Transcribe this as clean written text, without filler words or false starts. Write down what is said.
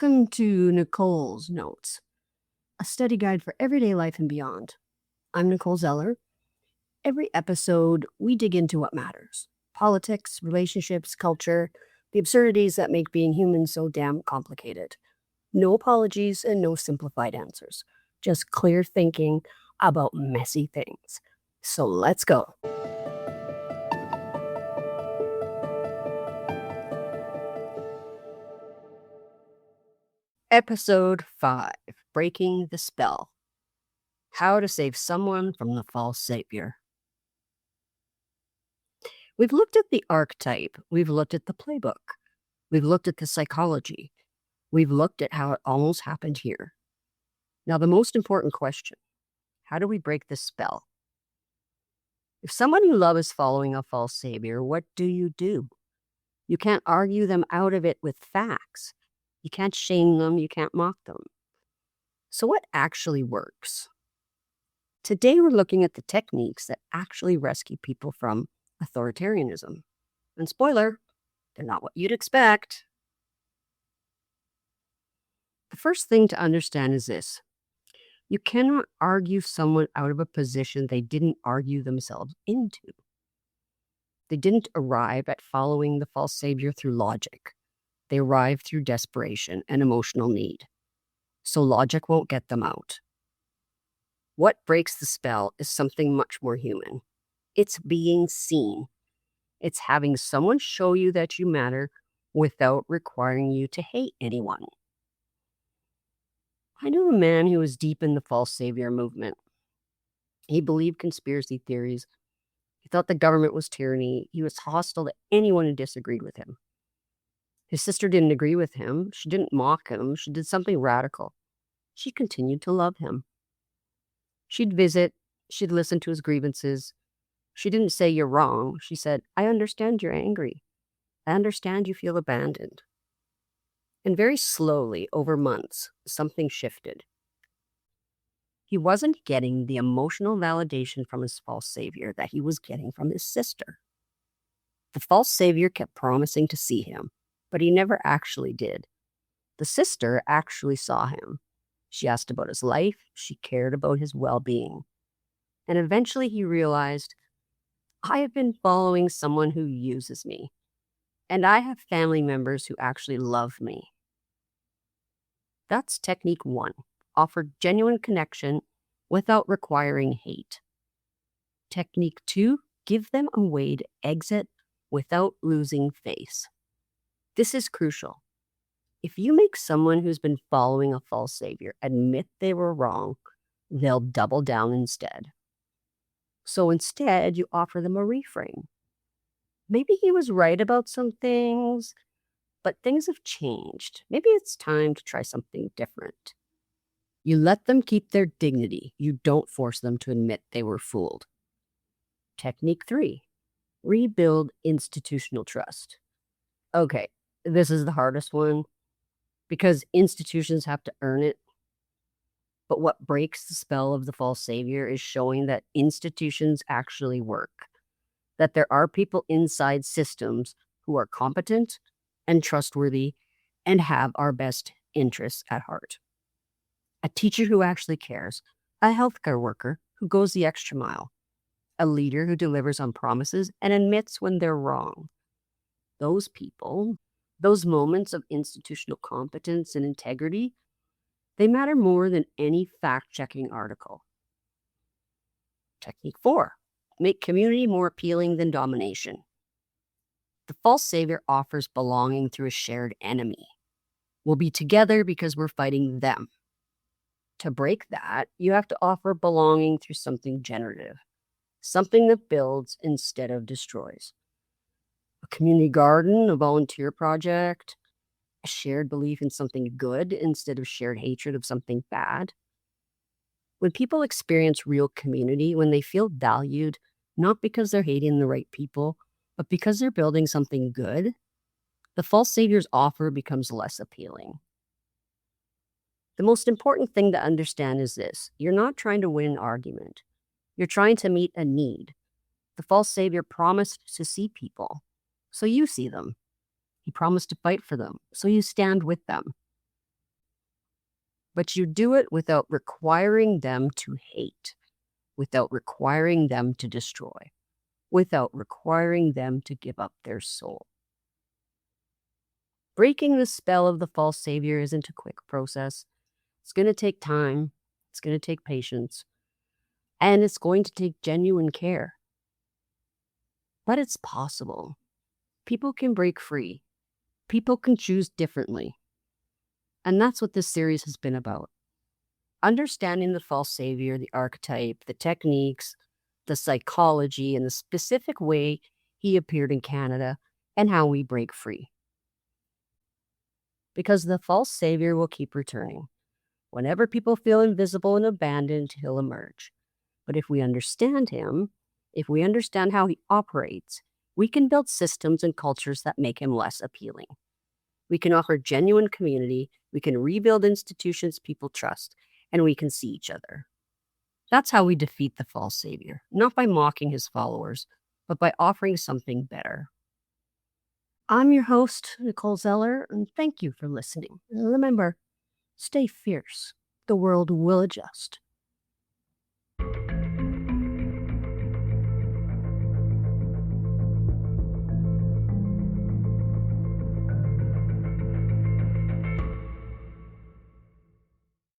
Welcome to Nicole's Notes, a study guide for everyday life and beyond. I'm Nicole Zeller. Every episode, we dig into what matters: politics, relationships, culture, the absurdities that make being human so damn complicated. No apologies and no simplified answers, just clear thinking about messy things. So let's go. Episode 5, Breaking the Spell. How to save someone from the false savior. We've looked at the archetype. We've looked at the playbook. We've looked at the psychology. We've looked at how it almost happened here. Now, the most important question: how do we break the spell? If someone you love is following a false savior, what do? You can't argue them out of it with facts. You can't shame them. You can't mock them. So what actually works? Today, we're looking at the techniques that actually rescue people from authoritarianism. And spoiler, they're not what you'd expect. The first thing to understand is this: you cannot argue someone out of a position they didn't argue themselves into. They didn't arrive at following the false savior through logic. They arrived through desperation and emotional need. So logic won't get them out. What breaks the spell is something much more human. It's being seen. It's having someone show you that you matter without requiring you to hate anyone. I knew a man who was deep in the false savior movement. He believed conspiracy theories. He thought the government was tyranny. He was hostile to anyone who disagreed with him. His sister didn't agree with him. She didn't mock him. She did something radical. She continued to love him. She'd visit. She'd listen to his grievances. She didn't say, "You're wrong." She said, "I understand you're angry. I understand you feel abandoned." And very slowly, over months, something shifted. He wasn't getting the emotional validation from his false savior that he was getting from his sister. The false savior kept promising to see him, but he never actually did. The sister actually saw him. She asked about his life. She cared about his well-being. And eventually he realized, I have been following someone who uses me, and I have family members who actually love me. That's technique 1. Offer genuine connection without requiring hate. Technique 2, give them a way to exit without losing face. This is crucial. If you make someone who's been following a false savior admit they were wrong, they'll double down instead. So instead, you offer them a reframe. Maybe he was right about some things, but things have changed. Maybe it's time to try something different. You let them keep their dignity. You don't force them to admit they were fooled. Technique 3, rebuild institutional trust. Okay, this is the hardest one because institutions have to earn it. But what breaks the spell of the false savior is showing that institutions actually work, that there are people inside systems who are competent and trustworthy and have our best interests at heart. A teacher who actually cares, a healthcare worker who goes the extra mile, a leader who delivers on promises and admits when they're wrong. Those people, those moments of institutional competence and integrity, they matter more than any fact-checking article. Technique 4, make community more appealing than domination. The false savior offers belonging through a shared enemy. We'll be together because we're fighting them. To break that, you have to offer belonging through something generative, something that builds instead of destroys. A community garden, a volunteer project, a shared belief in something good instead of shared hatred of something bad. When people experience real community, when they feel valued, not because they're hating the right people, but because they're building something good, the false savior's offer becomes less appealing. The most important thing to understand is this: you're not trying to win an argument. You're trying to meet a need. The false savior promised to see people, so you see them. He promised to fight for them, so you stand with them. But you do it without requiring them to hate, without requiring them to destroy, without requiring them to give up their soul. Breaking the spell of the false savior isn't a quick process. It's going to take time, it's going to take patience, and it's going to take genuine care. But it's possible. People can break free. People can choose differently. And that's what this series has been about. Understanding the false savior, the archetype, the techniques, the psychology, and the specific way he appeared in Canada, and how we break free. Because the false savior will keep returning. Whenever people feel invisible and abandoned, he'll emerge. But if we understand him, if we understand how he operates, we can build systems and cultures that make him less appealing. We can offer genuine community, we can rebuild institutions people trust, and we can see each other. That's how we defeat the false savior, not by mocking his followers, but by offering something better. I'm your host, Nicole Zeller, and thank you for listening. Remember, stay fierce. The world will adjust.